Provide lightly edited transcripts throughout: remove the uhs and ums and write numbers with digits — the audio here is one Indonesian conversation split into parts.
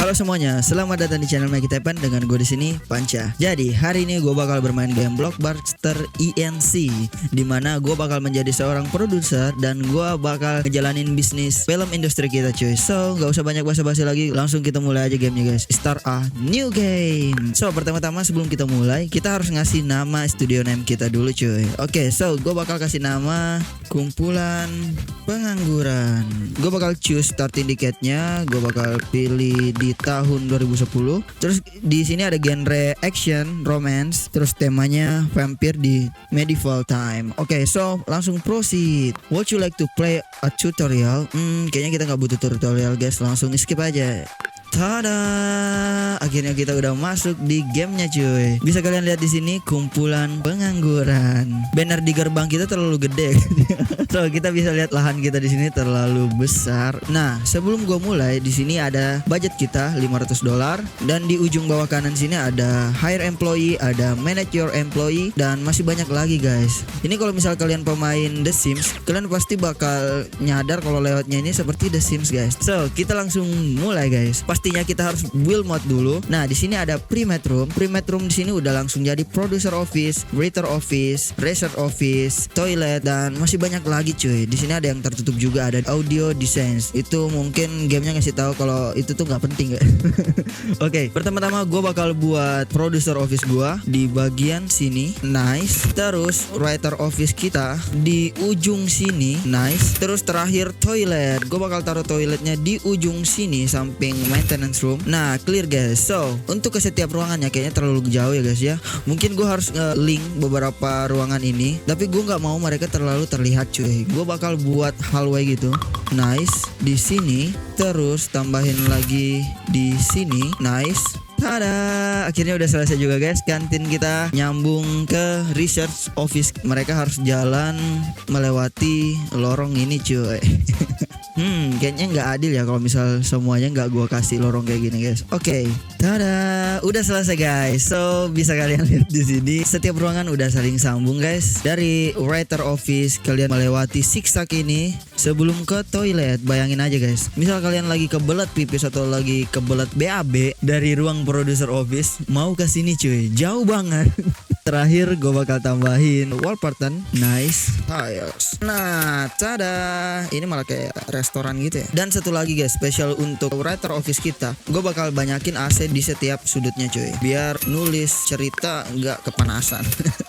Halo semuanya, selamat datang di channel Mikey Tepan dengan gue di sini Panca. Jadi hari ini gue bakal bermain game Blockbuster INC, dimana gue bakal menjadi seorang produser dan gue bakal ngejalanin bisnis film industri kita cuy. So gak usah banyak basa-basi lagi, langsung kita mulai aja gamenya guys. Start a new game. So pertama-tama sebelum kita mulai, kita harus ngasih nama studio name kita dulu cuy. Oke, so gue bakal kasih nama Kumpulan Pengangguran. Gue bakal choose starting decade-nya, gue bakal pilih di tahun 2010. Terus di sini ada genre action, romance, terus temanya vampire di medieval time. Oke, so langsung proceed. Would you like to play a tutorial? Kayaknya kita nggak butuh tutorial guys, langsung skip aja. Tada! Akhirnya kita udah masuk di gamenya cuy. Bisa kalian lihat di sini Kumpulan Pengangguran. Banner di gerbang kita terlalu gede. So kita bisa lihat lahan kita di sini terlalu besar. Nah sebelum gue mulai, di sini ada budget kita $500 dan di ujung bawah kanan sini ada hire employee, ada manage your employee dan masih banyak lagi guys. Ini kalau misal kalian pemain The Sims, kalian pasti bakal nyadar kalau layoutnya ini seperti The Sims guys. So kita langsung mulai guys. Pastinya kita harus build mod dulu. Nah, di sini ada pre-made room. Pre-made room di sini udah langsung jadi producer office, writer office, research office, toilet dan masih banyak lagi cuy. Di sini ada yang tertutup juga, ada audio design. Itu mungkin gamenya ngasih tahu kalau itu tuh nggak penting ya. Oke, pertama-tama gue bakal buat producer office gue di bagian sini. Nice. Terus writer office kita di ujung sini. Nice. Terus terakhir toilet. Gue bakal taruh toiletnya di ujung sini samping maintenance room. Nah clear guys. So untuk ke setiap ruangannya kayaknya terlalu jauh ya guys ya. Mungkin gue harus link beberapa ruangan ini, tapi gue nggak mau mereka terlalu terlihat cuy. Gue bakal buat hallway gitu. Nice. Di sini. Terus tambahin lagi di sini. Nice. Tada, akhirnya udah selesai juga guys. Kantin kita nyambung ke research office. Mereka harus jalan melewati lorong ini cuy. Kayaknya nggak adil ya kalau misal semuanya nggak gua kasih lorong kayak gini guys. Oke, tada, udah selesai guys. So bisa kalian lihat di sini setiap ruangan udah saling sambung guys. Dari writer office kalian melewati zigzag ini sebelum ke toilet. Bayangin aja guys, misal kalian lagi kebelet pipis atau lagi kebelet BAB dari ruang producer office mau ke sini cuy, jauh banget. Terakhir gue bakal tambahin wall curtain. Nice. Tiles. Nah tada, ini malah kayak restoran gitu ya. Dan satu lagi guys, spesial untuk writer office kita, gue bakal banyakin AC di setiap sudutnya cuy, biar nulis cerita nggak kepanasan.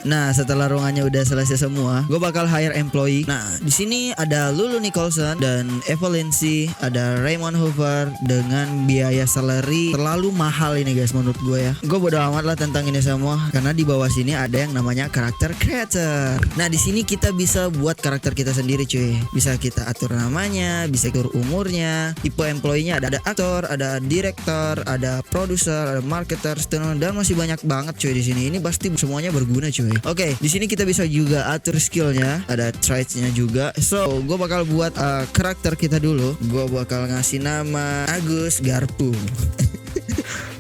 Nah setelah ruangannya udah selesai semua, gue bakal hire employee. Nah di sini ada Lulu Nicholson dan Evelyn C, ada Raymond Hoover dengan biaya salary terlalu mahal ini guys menurut gue ya. Gue bodo amat lah tentang ini semua karena di bawah sini ada yang namanya karakter creator. Nah di sini kita bisa buat karakter kita sendiri cuy. Bisa kita atur namanya, bisa atur umurnya, tipe employee-nya, ada aktor, ada direktur, ada produser, ada marketer, dan masih banyak banget cuy di sini. Ini pasti semuanya berguna cuy. Oke, di sini kita bisa juga atur skillnya, ada traits-nya juga. So gue bakal buat karakter kita dulu. Gue bakal ngasih nama Agus Garpu.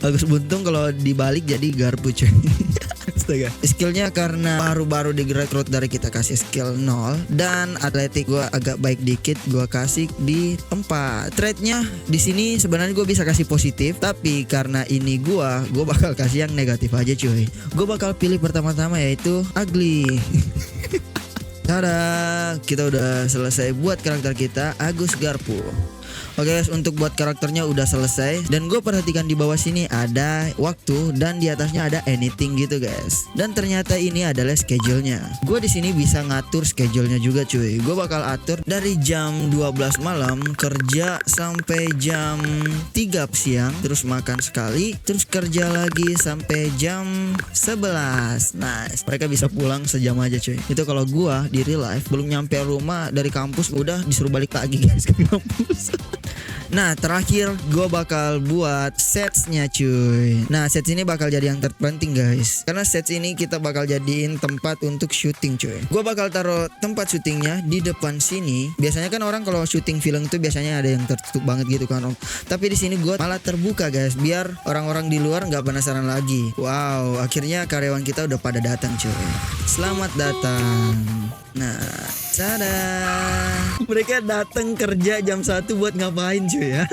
Agus Buntung kalau dibalik jadi Garpu cuy. Astaga. Skillnya karena baru-baru direkrut dari kita kasih skill 0 dan atletik gue agak baik dikit, gue kasih di 4. Traitnya di sini sebenarnya gue bisa kasih positif, tapi karena ini gue bakal kasih yang negatif aja cuy. Gue bakal pilih pertama-tama yaitu ugly. Tada, kita udah selesai buat karakter kita Agus Garpu. Oke guys, untuk buat karakternya udah selesai. Dan gue perhatikan di bawah sini ada waktu dan di atasnya ada anything gitu guys. Dan ternyata ini adalah schedule-nya. Gue di sini bisa ngatur schedule-nya juga cuy. Gue bakal atur dari jam 12 malam kerja sampai jam 3 siang, terus makan sekali, terus kerja lagi sampai jam 11. Nice. Mereka bisa pulang sejam aja cuy. Itu kalau gue di real life belum nyampe rumah dari kampus udah disuruh balik lagi guys ke kampus. Nah terakhir gue bakal buat sets-nya cuy. Nah sets ini bakal jadi yang terpenting guys, karena sets ini kita bakal jadiin tempat untuk syuting cuy. Gue bakal taruh tempat syutingnya di depan sini. Biasanya kan orang kalau syuting film itu biasanya ada yang tertutup banget gitu kan om. Tapi di sini gue malah terbuka guys, biar orang-orang di luar nggak penasaran lagi. Wow, akhirnya karyawan kita udah pada datang cuy. Selamat datang. Nah, tada. Mereka datang kerja jam 1 buat ngapain cuy ya?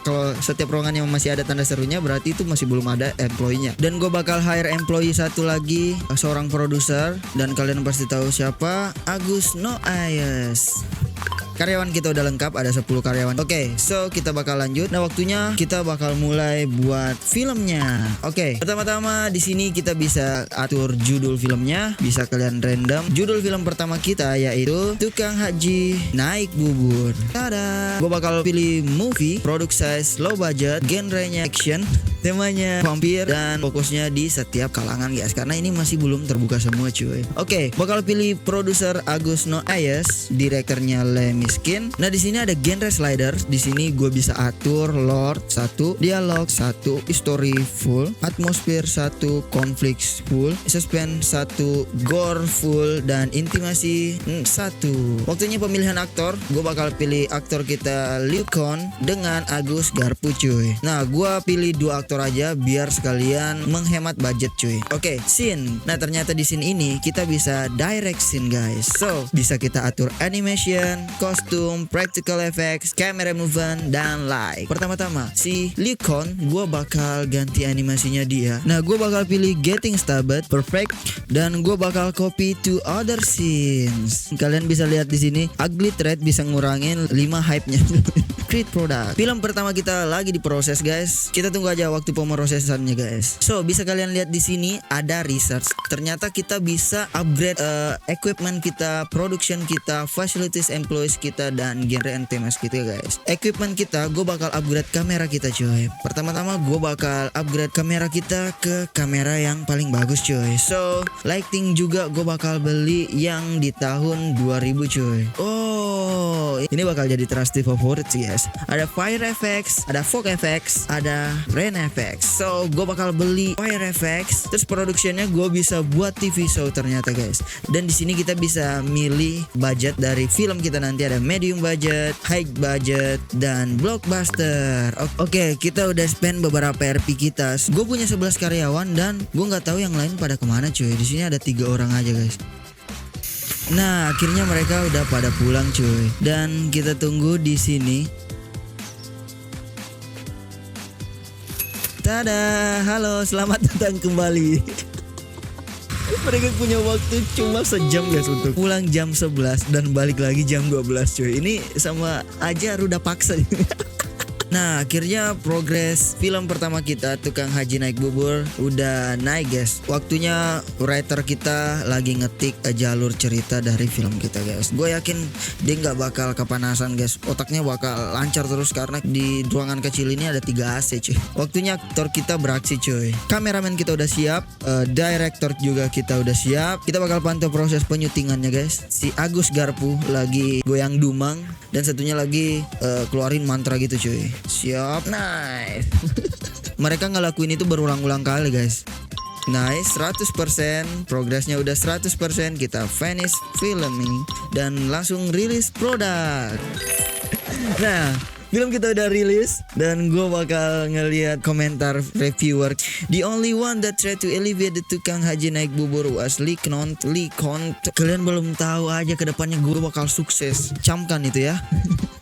Kalau setiap ruangan yang masih ada tanda serunya berarti itu masih belum ada employee-nya. Dan gue bakal hire employee satu lagi, seorang produser, dan kalian pasti tahu siapa, Agus Noayes. Karyawan kita udah lengkap, ada 10 karyawan. Oke, so kita bakal lanjut. Nah, waktunya kita bakal mulai buat filmnya. Oke, pertama-tama di sini kita bisa atur judul filmnya, bisa kalian random. Judul film pertama kita yaitu Tukang Haji Naik Bubur. Tada. Gue bakal pilih movie, product size, low budget, genrenya action, temanya vampir, dan fokusnya di setiap kalangan guys, karena ini masih belum terbuka semua cuy. Oke, bakal pilih produser Agus Noayes, direkturnya Lemis Skin. Nah, di sini ada genre slider. Di sini gue bisa atur lore 1, dialog 1, story full, atmosfer 1, konflik full, suspense 1, gore full, dan intimasi 1. Waktunya pemilihan aktor. Gue bakal pilih aktor kita Liu Kon dengan Agus Garpu cuy. Nah, gue pilih 2 aktor aja biar sekalian menghemat budget cuy. Oke, scene. Nah, ternyata di scene ini kita bisa direct scene guys. So, bisa kita atur animation, kostum, practical effects, camera movement, dan light. Pertama-tama si Liu Kon, gue bakal ganti animasinya dia. Nah, gue bakal pilih Getting Started Perfect, dan gue bakal copy to other scenes. Kalian bisa lihat di sini ugly thread bisa ngurangin 5 hype-nya. Create product. Film pertama kita lagi diproses guys. Kita tunggu aja waktu pemrosesannya guys. So, bisa kalian lihat di sini ada research. Ternyata kita bisa upgrade equipment kita, production kita, facilities employees kita, dan genre and themes kita guys. Equipment kita, gue bakal upgrade kamera kita cuy. Pertama-tama gue bakal upgrade kamera kita ke kamera yang paling bagus cuy. So, lighting juga gue bakal beli yang di tahun 2000 cuy. Oh, ini bakal jadi trusty favorit sih guys. Ada fire effects, ada fog effects, ada rain effects. So, gue bakal beli fire effects. Terus productionnya gue bisa buat TV show ternyata guys. Dan di sini kita bisa milih budget dari film kita nanti, ada medium budget, high budget, dan blockbuster. Oke, kita udah spend beberapa RP kita. Gue punya 11 karyawan dan gue nggak tahu yang lain pada kemana cuy. Di sini ada 3 orang aja guys. Nah, akhirnya mereka udah pada pulang cuy. Dan kita tunggu di sini. Tada, halo, selamat datang kembali. Mereka punya waktu cuma sejam guys untuk pulang jam 11 dan balik lagi jam 12 cuy. Ini sama aja ruda paksa. Nah, akhirnya progres film pertama kita, Tukang Haji Naik Bubur, udah naik guys. Waktunya writer kita lagi ngetik jalur cerita dari film kita guys. Gue yakin dia nggak bakal kepanasan guys. Otaknya bakal lancar terus karena di ruangan kecil ini ada 3 AC cuy. Waktunya aktor kita beraksi cuy. Kameramen kita udah siap, director juga kita udah siap. Kita bakal pantau proses penyutingannya guys. Si Agus Garpu lagi goyang dumang, dan satunya lagi keluarin mantra gitu cuy. Siap, nice. Mereka ngelakuin itu berulang-ulang kali guys. Nice, 100%. Progresnya udah 100%. Kita finish filming dan langsung rilis produk. Nah, film kita udah rilis dan gue bakal ngeliat komentar reviewer. The only one that tried to elevate the Tukang Haji Naik Bubur was Lee Kon. Kalian belum tahu aja kedepannya gue bakal sukses. Camkan itu ya.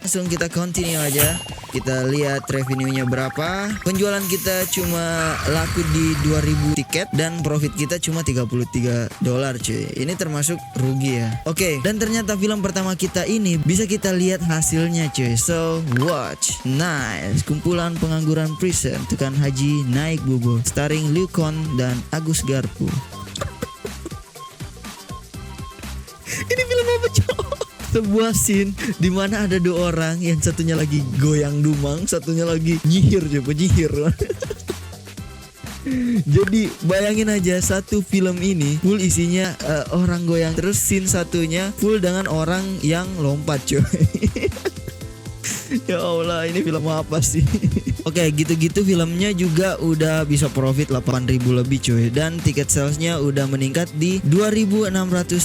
Langsung kita continue aja. Kita lihat revenue-nya berapa. Penjualan kita cuma laku di 2000 tiket dan profit kita cuma $33 cuy. Ini termasuk rugi ya. Oke, dan ternyata film pertama kita ini bisa kita lihat hasilnya cuy. So, watch. Nice. Kumpulan pengangguran prison Tukang Haji Naik Bubur starring Liu Kon dan Agus Garpu. Ini film apa cowok? Sebuah scene di mana ada 2 orang, yang satunya lagi goyang dumang, satunya lagi nyihir coba nyihir. Jadi bayangin aja satu film ini full isinya orang goyang, terus scene satunya full dengan orang yang lompat coy. Ya Allah, ini film apa sih? Oke, gitu-gitu filmnya juga udah bisa profit 8.000 lebih cuy. Dan tiket salesnya udah meningkat di 2.600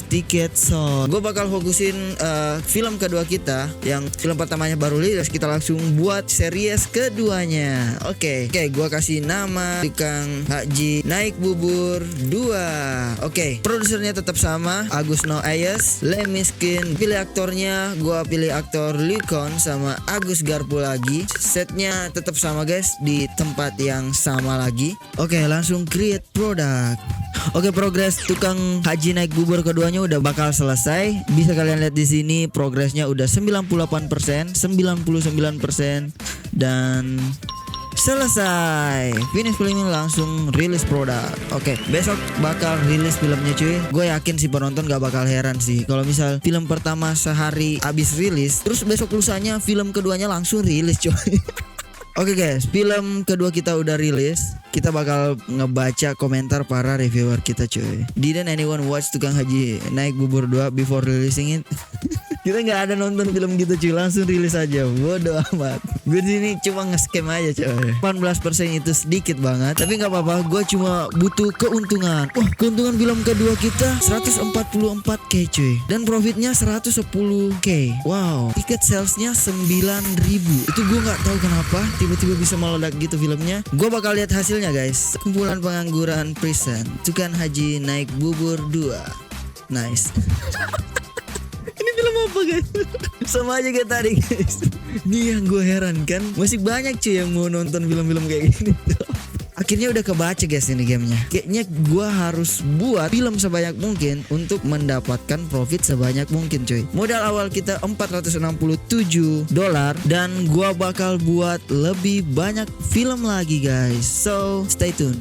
tiket sold. Gue bakal fokusin film kedua kita. Yang film pertamanya baru rilis, kita langsung buat series keduanya. Oke, gue kasih nama Tukang Haji Naik Bubur 2. Oke, produsernya tetap sama, Agus Noayes, Lemis Skin. Pilih aktornya, gue pilih aktor Liu Kon sama Agus Garpu lagi. Setnya tetap sama guys, di tempat yang sama lagi. Oke, langsung create product. Oke, progres tukang haji naik bubur keduanya udah bakal selesai. Bisa kalian lihat di sini progresnya udah 98%, 99% dan selesai. Finish filming, langsung rilis produk. Oke, besok bakal rilis filmnya cuy. Gue yakin sih penonton gak bakal heran sih kalau misal film pertama sehari abis rilis, terus besok lusanya film keduanya langsung rilis cuy. Oke guys, film kedua kita udah rilis. Kita bakal ngebaca komentar para reviewer kita cuy. Didn't anyone watch tukang haji naik bubur 2 before releasing it? Kita nggak ada nonton film gitu cuy, langsung rilis aja. Bodoh amat. Gue di sini cuma nge-scam aja cuy. 18% itu sedikit banget, tapi nggak apa-apa. Gue cuma butuh keuntungan. Wah, keuntungan film kedua kita 144k cuy, dan profitnya 110k. Wow, tiket salesnya 9.000. Itu gue nggak tahu kenapa tiba-tiba bisa meledak gitu filmnya. Gue bakal lihat hasilnya guys. Kumpulan pengangguran present tukang haji naik bubur 2. Nice. Ini film apa guys? Sama aja kayak tadi guys. Ini yang gue heran kan, masih banyak cuy yang mau nonton film-film kayak gini. Akhirnya udah kebaca guys ini gamenya. Kayaknya gue harus buat film sebanyak mungkin untuk mendapatkan profit sebanyak mungkin cuy. Modal awal kita $467 dan gue bakal buat lebih banyak film lagi guys. So stay tune.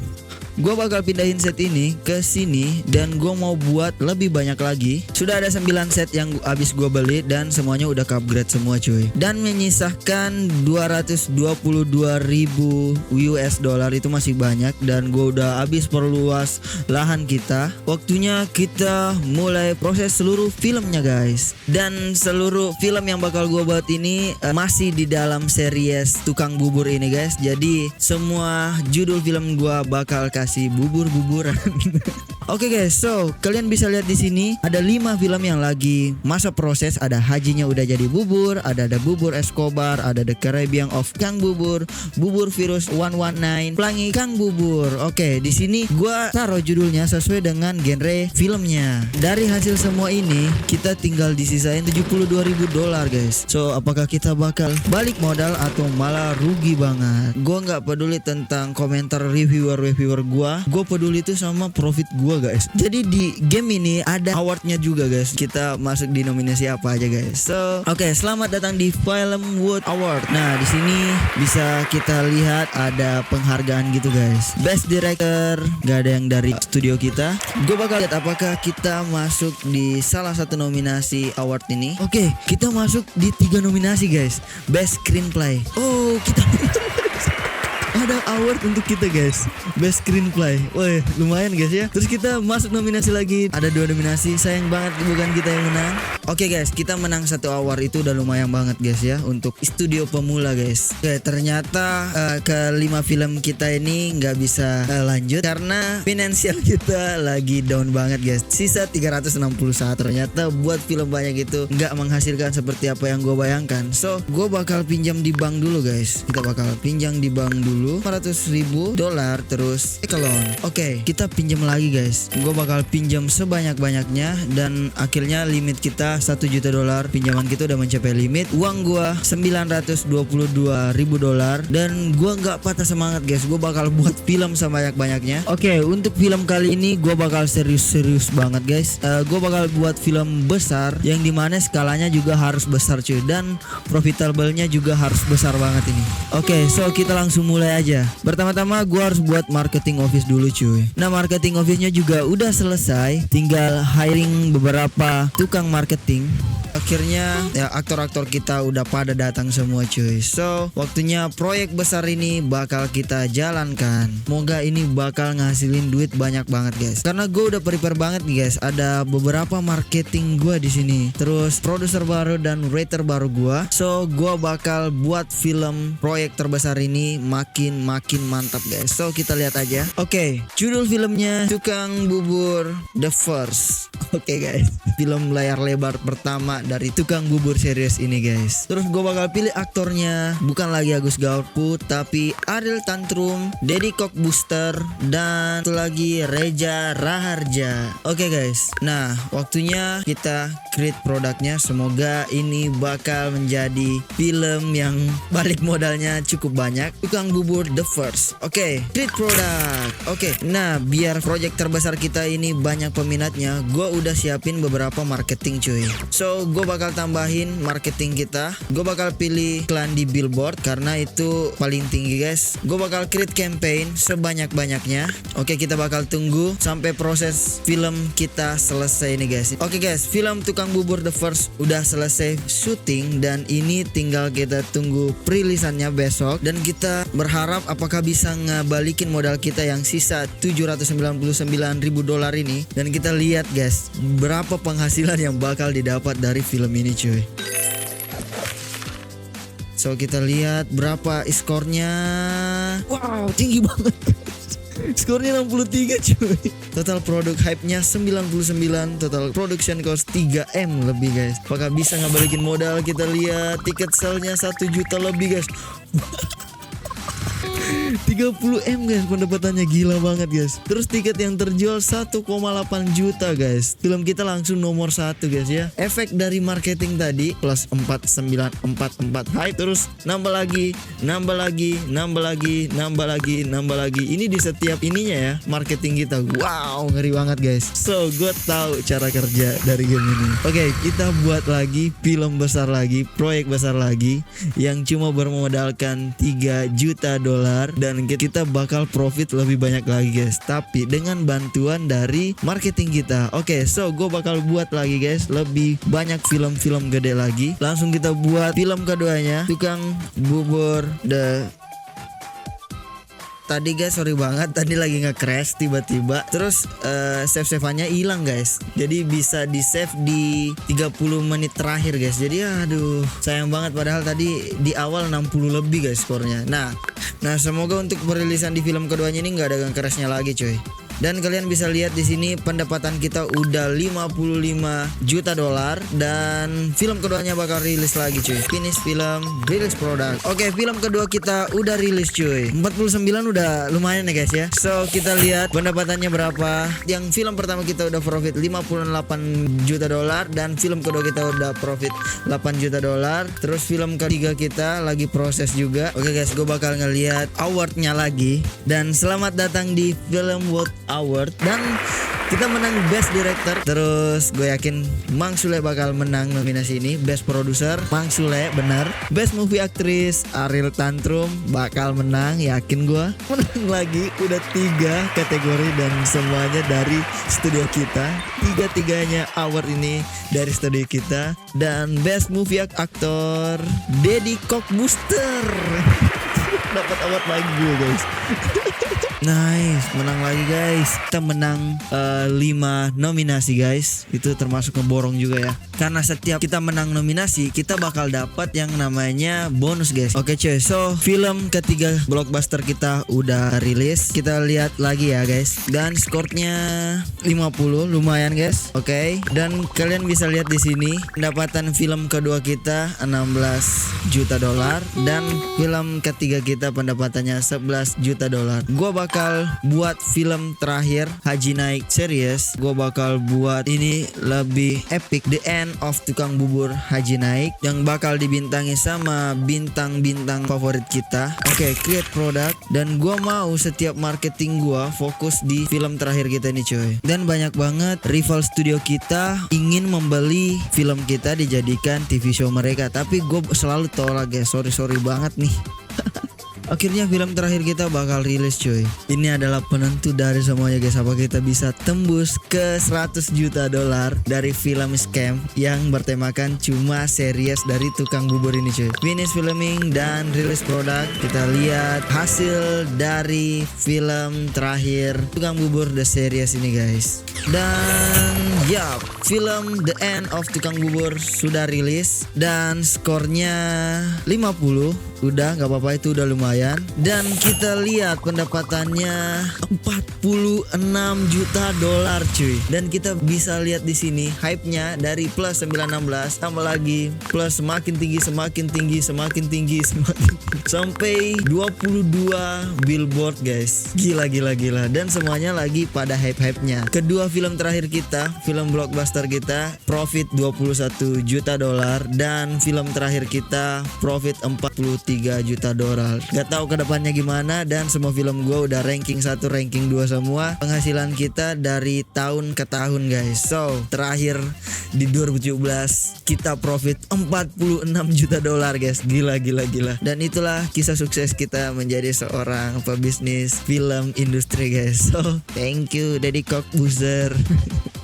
Gue bakal pindahin set ini ke sini dan gue mau buat lebih banyak lagi. Sudah ada 9 set yang habis gue beli dan semuanya udah ke upgrade semua cuy. Dan menyisakan 222.000 US dollar, itu masih banyak. Dan gue udah habis perluas lahan kita. Waktunya kita mulai proses seluruh filmnya guys. Dan seluruh film yang bakal gue buat ini masih di dalam series tukang bubur ini guys. Jadi semua judul film gue bakal kasih bubur-buburan. Oke guys, so kalian bisa lihat di sini ada 5 film yang lagi masa proses. Ada hajinya udah jadi bubur, ada bubur Escobar, ada The Caribbean of Kang Bubur, bubur virus 119, pelangi Kang Bubur. Oke, di sini gua taruh judulnya sesuai dengan genre filmnya. Dari hasil semua ini kita tinggal disisain $72.000 guys. So apakah kita bakal balik modal atau malah rugi banget? Gua nggak peduli tentang komentar reviewer gua peduli itu sama profit gua guys. Jadi di game ini ada awardnya juga guys. Kita masuk di nominasi apa aja guys. So oke, selamat datang di Film Wood Award. Nah di sini bisa kita lihat ada penghargaan gitu guys. Best Director gak ada yang dari studio kita. Gue bakal lihat apakah kita masuk di salah satu nominasi award ini. Oke, kita masuk di 3 nominasi guys. Best Screenplay. Oh, kita ada award untuk kita guys, Best Screenplay. Woi, lumayan guys ya. Terus kita masuk nominasi lagi, ada 2 nominasi. Sayang banget bukan kita yang menang. Oke guys, kita menang 1 award, itu udah lumayan banget guys ya untuk studio pemula guys. Oke, ternyata ke 5 film kita ini nggak bisa lanjut karena finansial kita lagi down banget guys. Sisa 361. Ternyata buat film banyak itu nggak menghasilkan seperti apa yang gue bayangkan. So gue bakal pinjam di bank dulu guys. Kita bakal pinjam di bank dulu $400.000 terus ekelon. Oke, kita pinjam lagi guys. Gue bakal pinjam sebanyak-banyaknya dan akhirnya limit kita $1 juta. Pinjaman kita udah mencapai limit. Uang gue $922.000 dan gue nggak patah semangat guys. Gue bakal buat film sebanyak-banyaknya. Oke, untuk film kali ini gue bakal serius banget guys. Gue bakal buat film besar yang dimana skalanya juga harus besar cuy, dan profitable-nya juga harus besar banget ini. Oke, so kita langsung mulai aja. Pertama-tama gue harus buat marketing office dulu cuy. Nah, marketing office-nya juga udah selesai. Tinggal hiring beberapa tukang marketing. Akhirnya ya aktor-aktor kita udah pada datang semua cuy. So waktunya proyek besar ini bakal kita jalankan. Semoga ini bakal ngasilin duit banyak banget guys. Karena gue udah prepare banget nih guys. Ada beberapa marketing gue di sini. Terus produser baru dan writer baru gue. So gue bakal buat film proyek terbesar ini makin mantap guys. So kita lihat aja. Oke, judul filmnya Tukang Bubur The First. Oke guys, film layar lebar pertama dari Tukang Bubur series ini guys. Terus gue bakal pilih aktornya bukan lagi Agus Gautput tapi Ariel Tantrum, Deddy Cockbuster, dan satu lagi Reza Raharja. Oke guys, nah waktunya kita create produknya. Semoga ini bakal menjadi film yang balik modalnya cukup banyak. Tukang Bubur the first. Oke, create produk. Oke, nah biar project terbesar kita ini banyak peminatnya, gue udah siapin beberapa marketing cuy. So gue bakal tambahin marketing kita. Gue bakal pilih iklan di billboard karena itu paling tinggi guys. Gue bakal create campaign sebanyak-banyaknya. Oke, kita bakal tunggu sampai proses film kita selesai nih guys. Oke guys, film Tukang Bubur the first udah selesai syuting dan ini tinggal kita tunggu perilisannya besok. Dan kita berharap apakah bisa ngebalikin modal kita yang sisa $799.000 ini. Dan kita lihat guys berapa penghasilan yang bakal didapat dari film ini cuy. So kita lihat berapa skornya. Wow, tinggi banget. Skornya 63 cuy. Total produk hype-nya 99. Total production cost 3M lebih guys. Apakah bisa ngebalikin modal? Kita lihat tiket sale-nya 1 juta lebih guys. 30M guys pendapatannya, gila banget guys. Terus tiket yang terjual 1,8 juta guys. Film kita langsung nomor 1 guys ya. Efek dari marketing tadi plus 4944 hype, terus nambah lagi. Ini di setiap ininya ya marketing kita. Wow, ngeri banget guys. So gue tahu cara kerja dari game ini. Oke, kita buat lagi film besar lagi, proyek besar lagi yang cuma bermodalkan $3 juta dan kita bakal profit lebih banyak lagi guys, tapi dengan bantuan dari marketing kita. Oke, so gue bakal buat lagi guys lebih banyak film-film gede lagi. Langsung kita buat film keduanya, Tukang Bubur Tadi guys, sorry banget, tadi lagi nge-crash tiba-tiba. Terus save-save-nya hilang guys. Jadi bisa di-save di 30 menit terakhir guys. Jadi aduh, sayang banget padahal tadi di awal 60 lebih guys skornya. Nah, semoga untuk perilisan di film keduanya ini nggak ada nge-crashnya lagi cuy. Dan kalian bisa lihat di sini pendapatan kita udah $55 juta dan film keduanya bakal rilis lagi cuy. Finish film, rilis produk. Oke, film kedua kita udah rilis cuy. 49 udah lumayan ya guys ya. So kita lihat pendapatannya berapa. Yang film pertama kita udah profit $58 juta dan film kedua kita udah profit $8 juta. Terus film ketiga kita lagi proses juga. Oke guys, gue bakal ngeliat awardnya lagi. Dan selamat datang di Film World Award, dan kita menang Best Director. Terus gue yakin Mang Sule bakal menang nominasi ini. Best Producer Mang Sule, benar. Best Movie Actress Ariel Tantrum bakal menang, yakin gue. Menang lagi, udah 3 kategori dan semuanya dari studio kita. Tiga-tiganya award ini dari studio kita. Dan Best Movie Actor Deddy Cockbuster dapat award lagi gue guys. Nice, menang lagi guys. Kita menang 5 nominasi guys. Itu termasuk ngeborong juga ya. Karena setiap kita menang nominasi, kita bakal dapat yang namanya bonus guys. Oke cuy, so film ketiga blockbuster kita udah rilis. Kita lihat lagi ya guys. Dan skornya 50, lumayan guys. Oke, dan kalian bisa lihat di sini pendapatan film kedua kita $16 juta dan film ketiga kita pendapatannya $11 juta. Gua bakal buat film terakhir Haji Naik series. Gue bakal buat ini lebih epic, The End of Tukang Bubur Haji Naik, yang bakal dibintangi sama bintang-bintang favorit kita. Oke, create product, dan gue mau setiap marketing gue fokus di film terakhir kita ini cuy. Dan banyak banget rival studio kita ingin membeli film kita dijadikan TV show mereka, tapi gue selalu tolak guys. Sorry banget nih. Akhirnya film terakhir kita bakal rilis cuy. Ini adalah penentu dari semuanya guys. Apa kita bisa tembus ke $100 juta dari film scam yang bertemakan cuma series dari Tukang Bubur ini cuy. Finish filming dan rilis produk. Kita lihat hasil dari film terakhir Tukang Bubur The Series ini guys. Dan ya, film The End of Tukang Bubur sudah rilis dan skornya 50. Udah, gak apa-apa, itu udah lumayan. lumayan. Dan kita lihat pendapatannya 46 juta dolar cuy. Dan kita bisa lihat di sini hype-nya dari plus 916 tambah lagi plus semakin tinggi sampai 22 billboard guys. Gila. Dan semuanya lagi pada hype-hype-nya. Kedua film terakhir kita, film blockbuster kita profit 21 juta dolar dan film terakhir kita profit 43 juta dolar. Gak tahu kedepannya gimana dan semua film gue udah ranking 1, ranking 2 semua. Penghasilan kita dari tahun ke tahun guys. So terakhir di 2017 kita profit 46 juta dolar guys. Gila. Dan itulah kisah sukses kita menjadi seorang pebisnis film industri guys. So thank you Deddy Cockboozer.